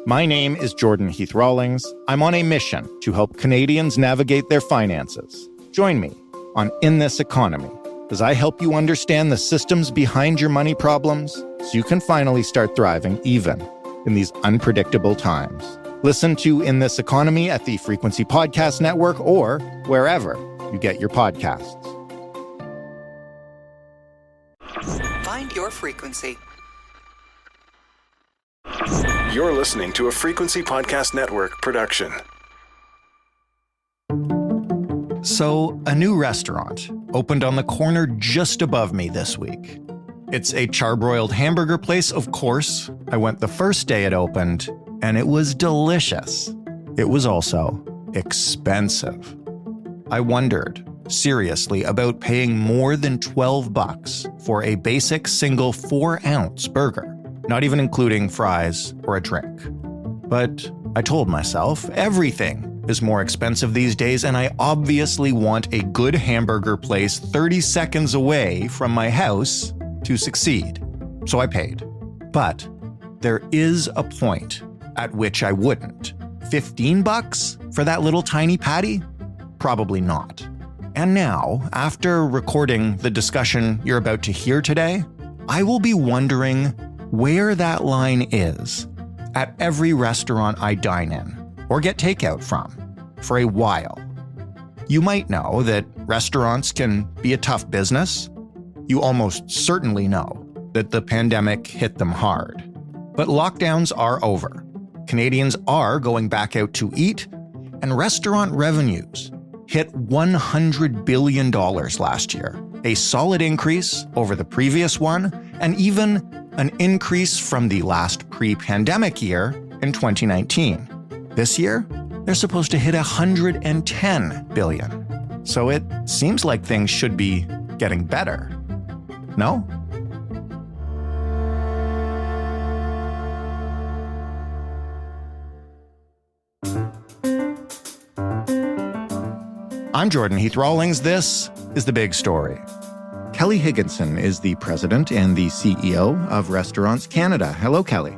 My name is Jordan Heath Rawlings. I'm on a mission to help Canadians navigate their finances. Join me on In This Economy as I help you understand the systems behind your money problems so you can finally start thriving even in these unpredictable times. Listen to In This Economy at the Frequency Podcast Network or wherever you get your podcasts. Find your frequency. You're listening to a Frequency Podcast Network production. So, a new restaurant opened on the corner just above me this week. It's a charbroiled hamburger place, of course. I went the first day it opened, and it was delicious. It was also expensive. I wondered, seriously, about paying more than $12 for a basic single 4-ounce burger, not even including fries or a drink. But I told myself everything is more expensive these days, and I obviously want a good hamburger place 30 seconds away from my house to succeed. So I paid. But there is a point at which I wouldn't. $15 for that little tiny patty? Probably not. And now, after recording the discussion you're about to hear today, I will be wondering where that line is at every restaurant I dine in or get takeout from for a while. You might know that restaurants can be a tough business. You almost certainly know that the pandemic hit them hard. But lockdowns are over. Canadians are going back out to eat, and restaurant revenues hit $100 billion last year, a solid increase over the previous one, and even an increase from the last pre-pandemic year in 2019. This year, they're supposed to hit $110 billion. So it seems like things should be getting better. No? I'm Jordan Heath Rawlings. This is The Big Story. Kelly Higginson is the president and the CEO of Restaurants Canada. Hello, Kelly.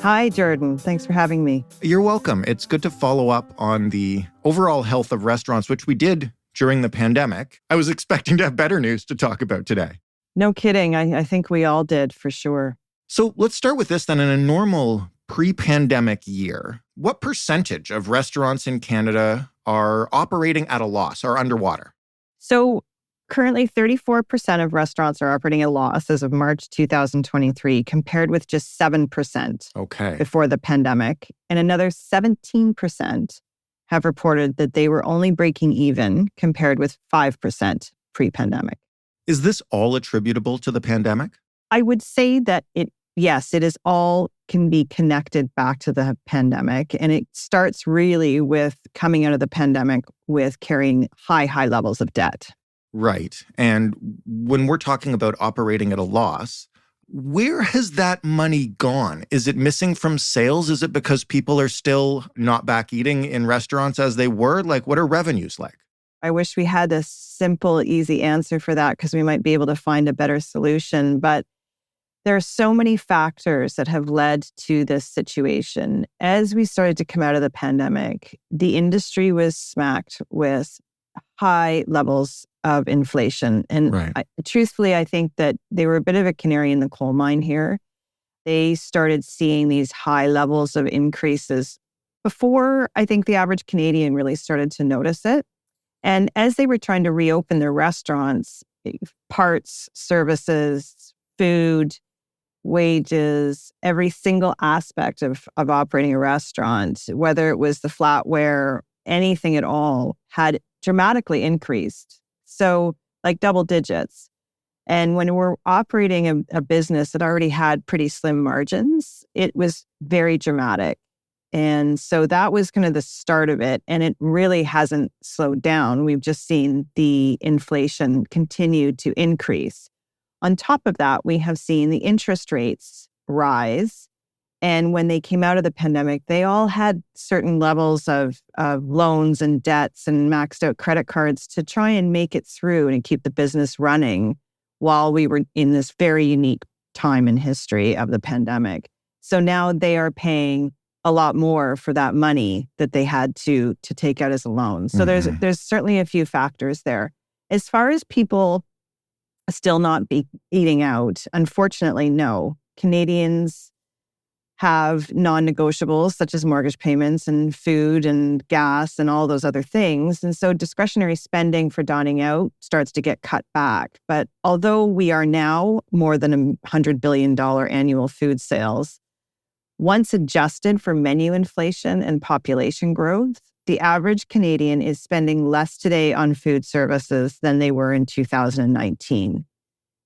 Hi, Jordan. Thanks for having me. You're welcome. It's good to follow up on the overall health of restaurants, which we did during the pandemic. I was expecting to have better news to talk about today. No kidding. I think we all did, for sure. So let's start with this then. In a normal pre-pandemic year, what percentage of restaurants in Canada are operating at a loss or underwater? So currently, 34% of restaurants are operating at a loss as of March 2023, compared with just 7% before the pandemic. And another 17% have reported that they were only breaking even, compared with 5% pre-pandemic. Is this all attributable to the pandemic? I would say that yes, it is all can be connected back to the pandemic. And it starts really with coming out of the pandemic with carrying high levels of debt. Right. And when we're talking about operating at a loss, where has that money gone? Is it missing from sales? Is it because people are still not back eating in restaurants as they were? Like, what are revenues like? I wish we had a simple, easy answer for that because we might be able to find a better solution. But there are so many factors that have led to this situation. As we started to come out of the pandemic, the industry was smacked with high levels of inflation. And truthfully, I think that they were a bit of a canary in the coal mine here. They started seeing these high levels of increases before I think the average Canadian really started to notice it. And as they were trying to reopen their restaurants, parts, services, food, wages, every single aspect of operating a restaurant, whether it was the flatware, anything at all, had dramatically increased. So like double digits. And when we're operating a business that already had pretty slim margins, it was very dramatic. And so that was kind of the start of it. And it really hasn't slowed down. We've just seen the inflation continue to increase. On top of that, we have seen the interest rates rise. And when they came out of the pandemic, they all had certain levels of loans and debts and maxed out credit cards to try and make it through and keep the business running while we were in this very unique time in history of the pandemic. So now they are paying a lot more for that money that they had to take out as a loan. So there's certainly a few factors there. As far as people still not be eating out, unfortunately, no. Canadians have non-negotiables such as mortgage payments and food and gas and all those other things. And so discretionary spending for dining out starts to get cut back. But although we are now more than $100 billion annual food sales, once adjusted for menu inflation and population growth, the average Canadian is spending less today on food services than they were in 2019.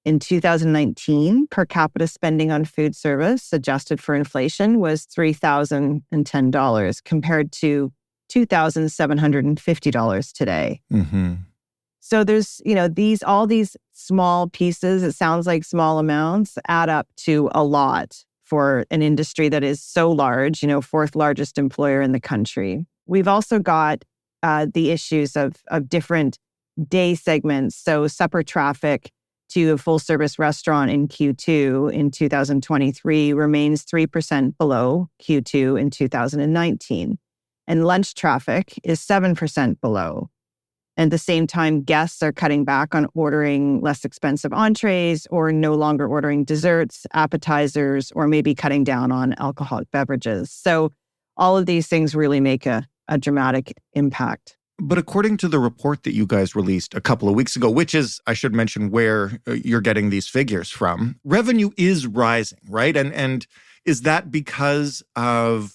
In 2019, per capita spending on food service, adjusted for inflation, was $3,010 compared to $2,750 today. Mm-hmm. So there's, all these small pieces, it sounds like small amounts, add up to a lot for an industry that is so large, fourth largest employer in the country. We've also got the issues of different day segments. So supper traffic to a full-service restaurant in Q2 in 2023 remains 3% below Q2 in 2019. And lunch traffic is 7% below. At the same time, guests are cutting back on ordering less expensive entrees or no longer ordering desserts, appetizers, or maybe cutting down on alcoholic beverages. So all of these things really make a dramatic impact. But according to the report that you guys released a couple of weeks ago, which is, I should mention, where you're getting these figures from, revenue is rising, right? And is that because of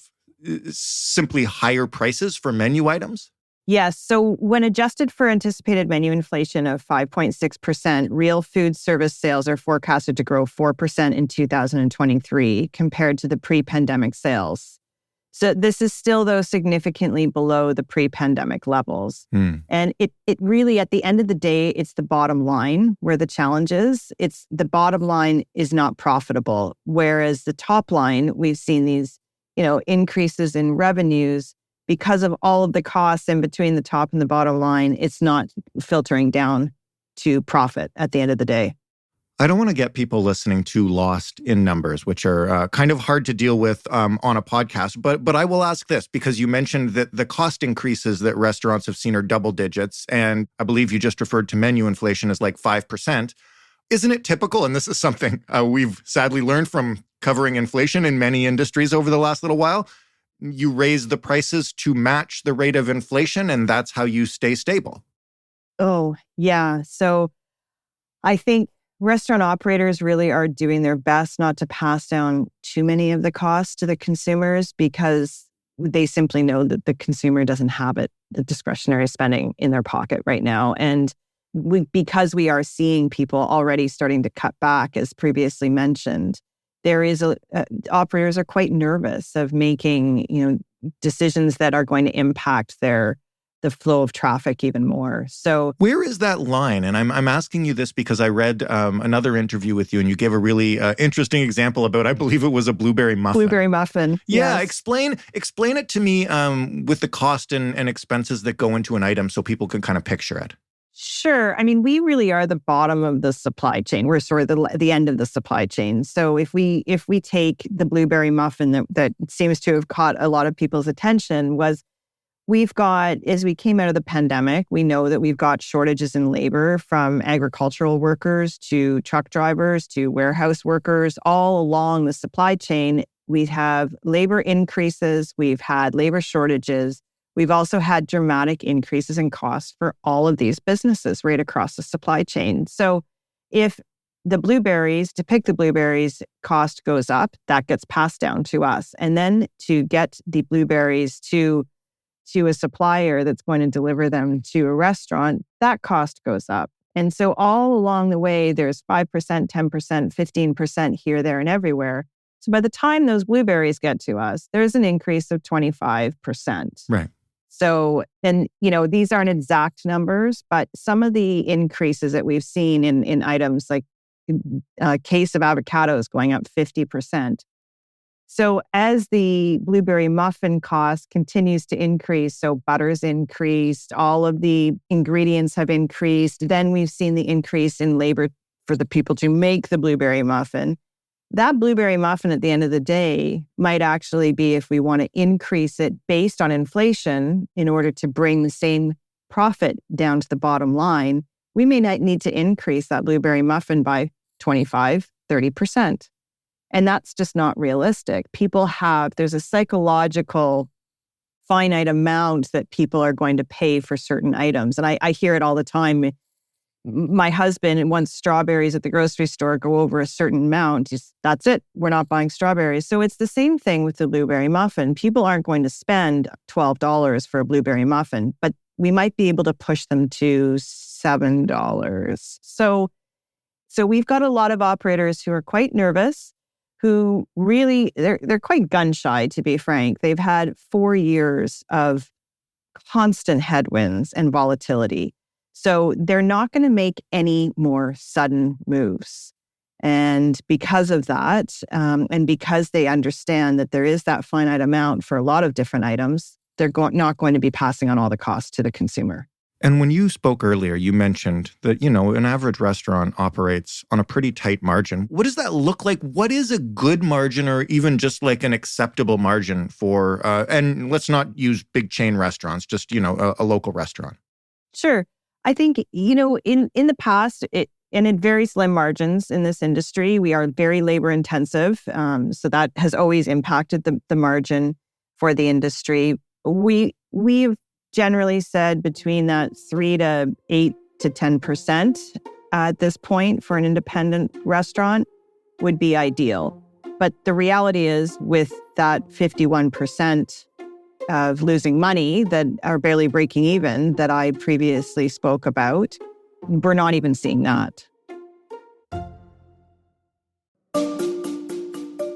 simply higher prices for menu items? Yes. So when adjusted for anticipated menu inflation of 5.6%, real food service sales are forecasted to grow 4% in 2023 compared to the pre-pandemic sales. So this is still, though, significantly below the pre-pandemic levels. And it really, at the end of the day, it's the bottom line where the challenge is. It's the bottom line is not profitable, whereas the top line, we've seen these, increases in revenues because of all of the costs in between the top and the bottom line. It's not filtering down to profit at the end of the day. I don't want to get people listening too lost in numbers, which are kind of hard to deal with on a podcast. But I will ask this, because you mentioned that the cost increases that restaurants have seen are double digits. And I believe you just referred to menu inflation as like 5%. Isn't it typical? And this is something we've sadly learned from covering inflation in many industries over the last little while. You raise the prices to match the rate of inflation, and that's how you stay stable. Oh, yeah. So I think restaurant operators really are doing their best not to pass down too many of the costs to the consumers because they simply know that the consumer doesn't have the discretionary spending in their pocket right now. And because we are seeing people already starting to cut back, as previously mentioned, operators are quite nervous of making, decisions that are going to impact the flow of traffic even more. So where is that line? And I'm asking you this because I read another interview with you and you gave a really interesting example about, I believe it was a blueberry muffin. Blueberry muffin. Yeah, yes. Explain it to me with the cost and expenses that go into an item so people can kind of picture it. Sure. I mean, we really are the bottom of the supply chain. We're sort of the end of the supply chain. So if we take the blueberry muffin that seems to have caught a lot of people's attention, was we've got, as we came out of the pandemic, we know that we've got shortages in labor, from agricultural workers to truck drivers to warehouse workers. All along the supply chain, we have labor increases, we've had labor shortages. We've also had dramatic increases in costs for all of these businesses right across the supply chain. So if to pick the blueberries cost goes up, that gets passed down to us. And then to get the blueberries to a supplier that's going to deliver them to a restaurant, that cost goes up. And so all along the way, there's 5%, 10%, 15% here, there, and everywhere. So by the time those blueberries get to us, there's an increase of 25%. Right. So, and these aren't exact numbers, but some of the increases that we've seen in items like a case of avocados going up 50%. So as the blueberry muffin cost continues to increase, so butter's increased, all of the ingredients have increased, then we've seen the increase in labor for the people to make the blueberry muffin. That blueberry muffin at the end of the day might actually be, if we want to increase it based on inflation in order to bring the same profit down to the bottom line, we may not need to increase that blueberry muffin by 25, 30%. And that's just not realistic. There's a psychological finite amount that people are going to pay for certain items. And I hear it all the time. My husband, once strawberries at the grocery store go over a certain amount, that's it. We're not buying strawberries. So it's the same thing with the blueberry muffin. People aren't going to spend $12 for a blueberry muffin, but we might be able to push them to $7. So we've got a lot of operators who are quite nervous, who really, they're quite gun shy, to be frank. They've had 4 years of constant headwinds and volatility. So they're not going to make any more sudden moves. And because of that, and because they understand that there is that finite amount for a lot of different items, they're not going to be passing on all the costs to the consumer. And when you spoke earlier, you mentioned that, an average restaurant operates on a pretty tight margin. What does that look like? What is a good margin, or even just like an acceptable margin for, and let's not use big chain restaurants, just, a local restaurant? Sure. I think, in the past, and it varies slim margins in this industry. We are very labor intensive. So that has always impacted the margin for the industry. We've generally said between that 3 to 8 to 10% at this point for an independent restaurant would be ideal. But the reality is, with that 51% of losing money that are barely breaking even that I previously spoke about, we're not even seeing that.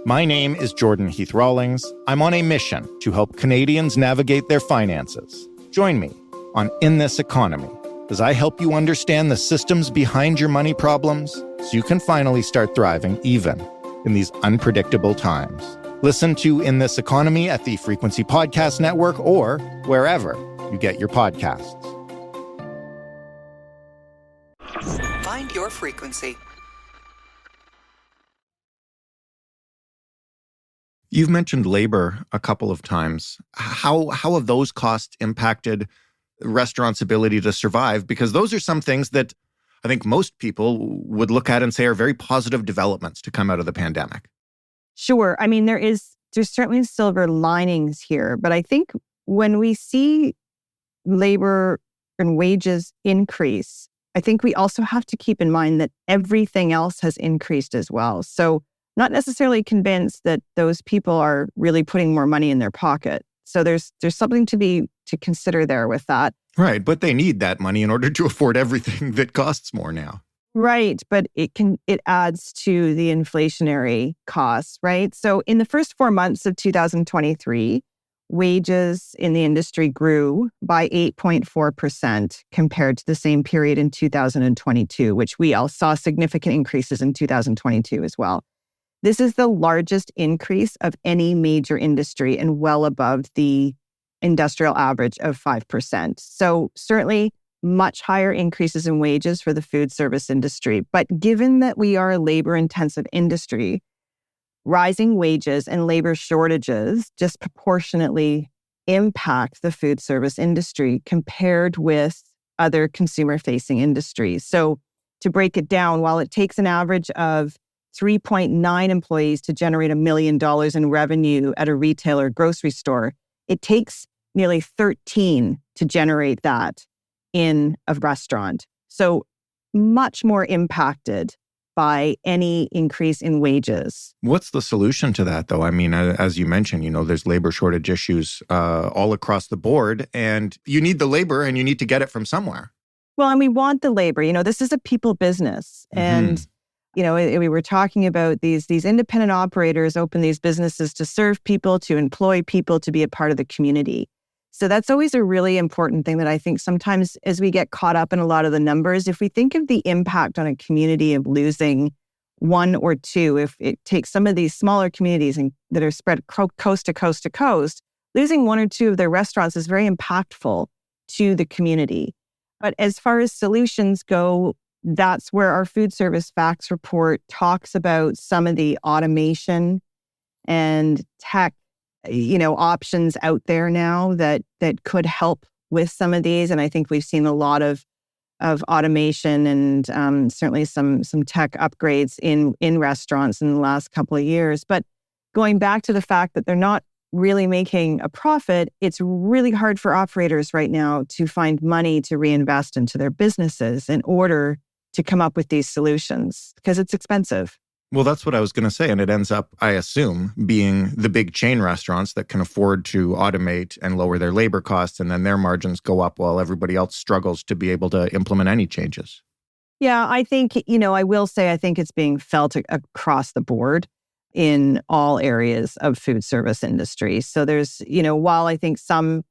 My name is Jordan Heath Rawlings. I'm on a mission to help Canadians navigate their finances. Join me on In This Economy as I help you understand the systems behind your money problems so you can finally start thriving even in these unpredictable times. Listen to In This Economy at the Frequency Podcast Network or wherever you get your podcasts. Find your frequency. You've mentioned labor a couple of times. How have those costs impacted restaurants' ability to survive? Because those are some things that I think most people would look at and say are very positive developments to come out of the pandemic. Sure. I mean, there's certainly silver linings here, but I think when we see labor and wages increase, I think we also have to keep in mind that everything else has increased as well. So not necessarily convinced that those people are really putting more money in their pocket. So there's something to consider there with that. Right, but they need that money in order to afford everything that costs more now. Right, but it adds to the inflationary costs, right? So in the first 4 months of 2023, wages in the industry grew by 8.4% compared to the same period in 2022, which we all saw significant increases in 2022 as well. This is the largest increase of any major industry and well above the industrial average of 5%. So certainly much higher increases in wages for the food service industry. But given that we are a labor-intensive industry, rising wages and labor shortages disproportionately impact the food service industry compared with other consumer-facing industries. So to break it down, while it takes an average of 3.9 employees to generate $1 million in revenue at a retail or grocery store, it takes nearly 13 to generate that in a restaurant. So much more impacted by any increase in wages. What's the solution to that, though? I mean, as you mentioned, there's labor shortage issues all across the board, and you need the labor and you need to get it from somewhere. Well, and we want the labor. This is a people business. And we were talking about these independent operators open these businesses to serve people, to employ people, to be a part of the community. So that's always a really important thing that I think sometimes as we get caught up in a lot of the numbers, if we think of the impact on a community of losing one or two, if it takes some of these smaller communities that are spread coast to coast to coast, losing one or two of their restaurants is very impactful to the community. But as far as solutions go, that's where our food service facts report talks about some of the automation and tech, options out there now that could help with some of these. And I think we've seen a lot of automation and certainly some tech upgrades in restaurants in the last couple of years. But going back to the fact that they're not really making a profit, it's really hard for operators right now to find money to reinvest into their businesses in order to come up with these solutions because it's expensive. Well, that's what I was going to say. And it ends up, I assume, being the big chain restaurants that can afford to automate and lower their labor costs, and then their margins go up while everybody else struggles to be able to implement any changes. Yeah, I think, I will say I think it's being felt across the board in all areas of food service industry. So there's, while I think some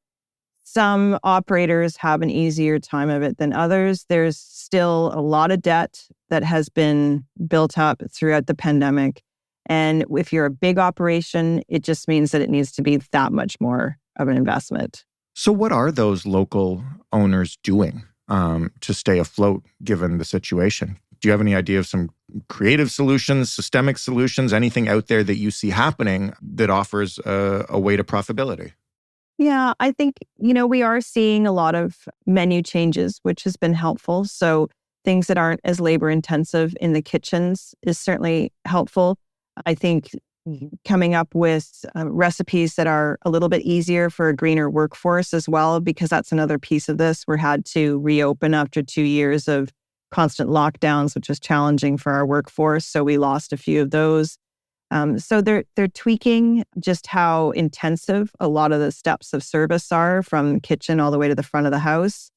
operators have an easier time of it than others, there's still a lot of debt that has been built up throughout the pandemic. And if you're a big operation, it just means that it needs to be that much more of an investment. So what are those local owners doing to stay afloat given the situation? Do you have any idea of some creative solutions, systemic solutions, anything out there that you see happening that offers a way to profitability? Yeah, I think, we are seeing a lot of menu changes, which has been helpful. So things that aren't as labor intensive in the kitchens is certainly helpful. I think coming up with recipes that are a little bit easier for a greener workforce as well, because that's another piece of this. We had to reopen after 2 years of constant lockdowns, which was challenging for our workforce. So we lost a few of those. So they're tweaking just how intensive a lot of the steps of service are from the kitchen all the way to the front of the house.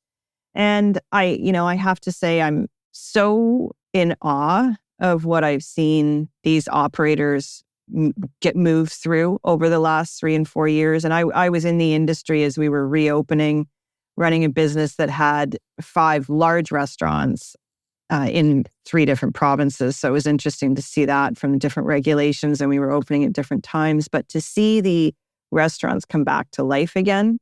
And I have to say I'm so in awe of what I've seen these operators get moved through over the last 3 and 4 years. And I was in the industry as we were reopening, running a business that had 5 large restaurants in 3 different provinces. So it was interesting to see that from the different regulations, and we were opening at different times. But to see the restaurants come back to life again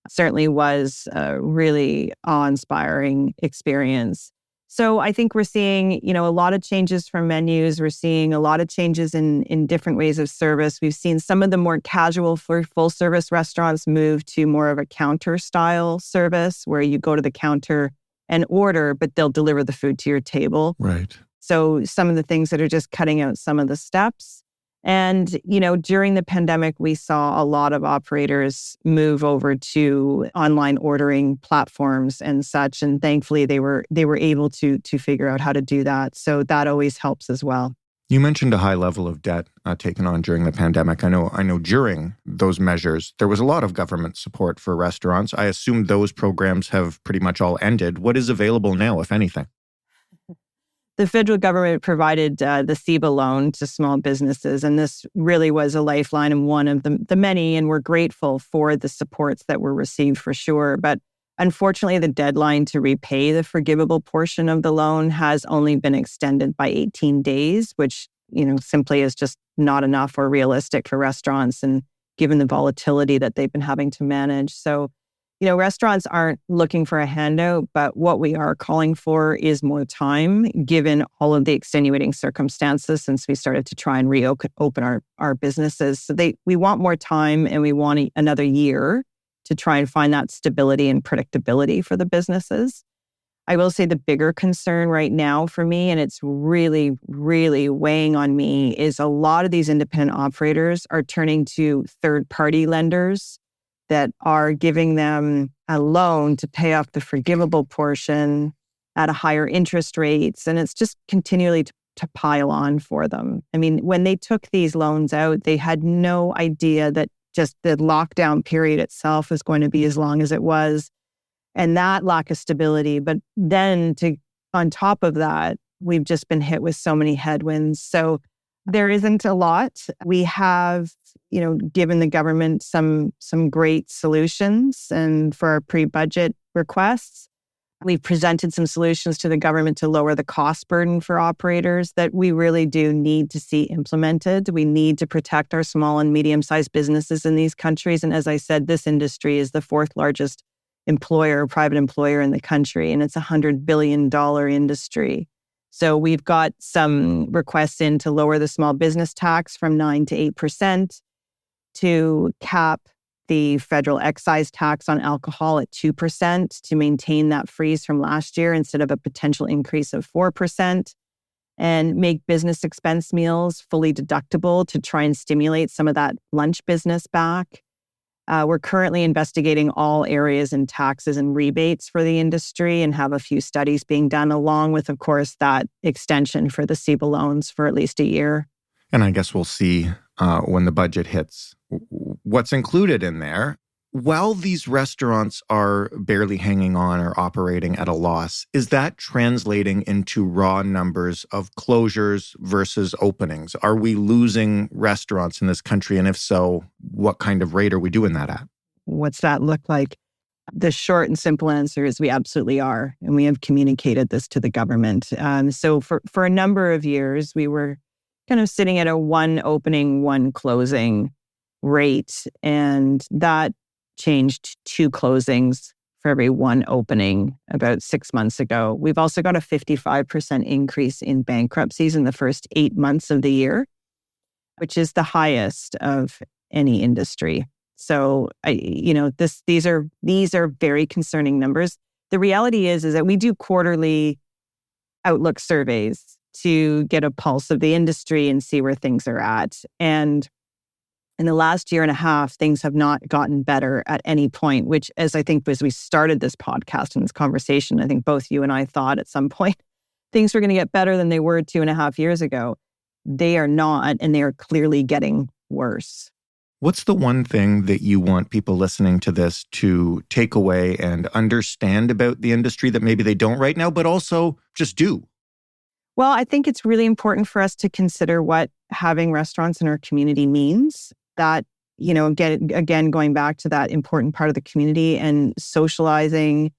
certainly was a really awe-inspiring experience. So I think we're seeing, a lot of changes from menus. We're seeing a lot of changes in different ways of service. We've seen some of the more casual full service restaurants move to more of a counter style service where you go to the counter and order, but they'll deliver the food to your table. Right. So some of the things that are just cutting out some of the steps. And, during the pandemic, we saw a lot of operators move over to online ordering platforms and such. And thankfully, they were able to figure out how to do that. So that always helps as well. You mentioned a high level of debt taken on during the pandemic. I know during those measures, there was a lot of government support for restaurants. I assume those programs have pretty much all ended. What is available now, if anything? The federal government provided the CEBA loan to small businesses, and this really was a lifeline and one of the many, and we're grateful for the supports that were received for sure. But unfortunately, the deadline to repay the forgivable portion of the loan has only been extended by 18 days, which, simply is just not enough or realistic for restaurants and given the volatility that they've been having to manage. So, restaurants aren't looking for a handout, but what we are calling for is more time, given all of the extenuating circumstances since we started to try and reopen our businesses. So we want more time, and we want another year to try and find that stability and predictability for the businesses. I will say the bigger concern right now for me, and it's really, really weighing on me, is a lot of these independent operators are turning to third-party lenders that are giving them a loan to pay off the forgivable portion at a higher interest rates. And it's just continually to pile on for them. I mean, when they took these loans out, they had no idea that just the lockdown period itself was going to be as long as it was, and that lack of stability. But then on top of that, we've just been hit with so many headwinds. So there isn't a lot. We have, given the government some great solutions, and for our pre-budget requests, we've presented some solutions to the government to lower the cost burden for operators that we really do need to see implemented. We need to protect our small and medium-sized businesses in these countries. And as I said, this industry is the 4th largest private employer in the country, and it's a $100 billion industry. So we've got some requests in to lower the small business tax from 9 to 8%, to cap the federal excise tax on alcohol at 2% to maintain that freeze from last year instead of a potential increase of 4%, and make business expense meals fully deductible to try and stimulate some of that lunch business back. We're currently investigating all areas in taxes and rebates for the industry and have a few studies being done, along with, of course, that extension for the CEBA loans for at least a year. And I guess we'll see when the budget hits what's included in there. While these restaurants are barely hanging on or operating at a loss, is that translating into raw numbers of closures versus openings? Are we losing restaurants in this country? And if so, what kind of rate are we doing that at? What's that look like? The short and simple answer is we absolutely are. And we have communicated this to the government. So for a number of years, we were kind of sitting at a 1 opening, 1 closing rate. And that changed 2 closings for every 1 opening about 6 months ago. We've also got a 55% increase in bankruptcies in the first 8 months of the year, which is the highest of any industry. So, these are very concerning numbers. The reality is that we do quarterly outlook surveys to get a pulse of the industry and see where things are at. And in the last year and a half, things have not gotten better at any point, which, as we started this podcast and this conversation, I think both you and I thought at some point things were going to get better than they were 2.5 years ago. They are not, and they are clearly getting worse. What's the one thing that you want people listening to this to take away and understand about the industry that maybe they don't right now, but also just do? Well, I think it's really important for us to consider what having restaurants in our community means. That, again, going back to that important part of the community and socializing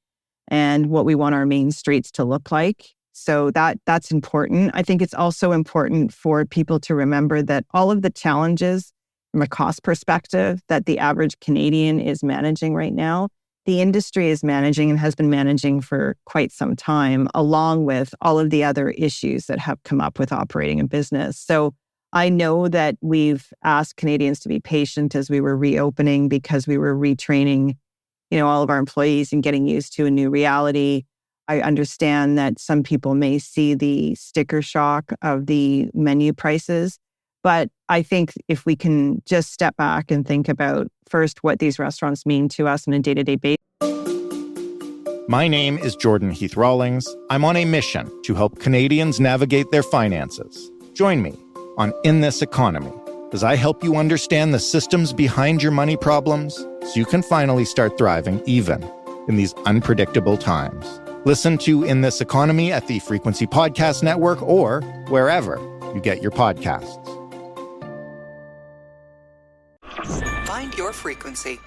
and what we want our main streets to look like. So that's important. I think it's also important for people to remember that all of the challenges from a cost perspective that the average Canadian is managing right now, the industry is managing and has been managing for quite some time, along with all of the other issues that have come up with operating a business. So I know that we've asked Canadians to be patient as we were reopening because we were retraining, all of our employees and getting used to a new reality. I understand that some people may see the sticker shock of the menu prices, but I think if we can just step back and think about first what these restaurants mean to us on a day-to-day basis. My name is Jordan Heath Rawlings. I'm on a mission to help Canadians navigate their finances. Join me on In This Economy as I help you understand the systems behind your money problems so you can finally start thriving even in these unpredictable times. Listen to In This Economy at the Frequency Podcast Network or wherever you get your podcasts. Find your frequency.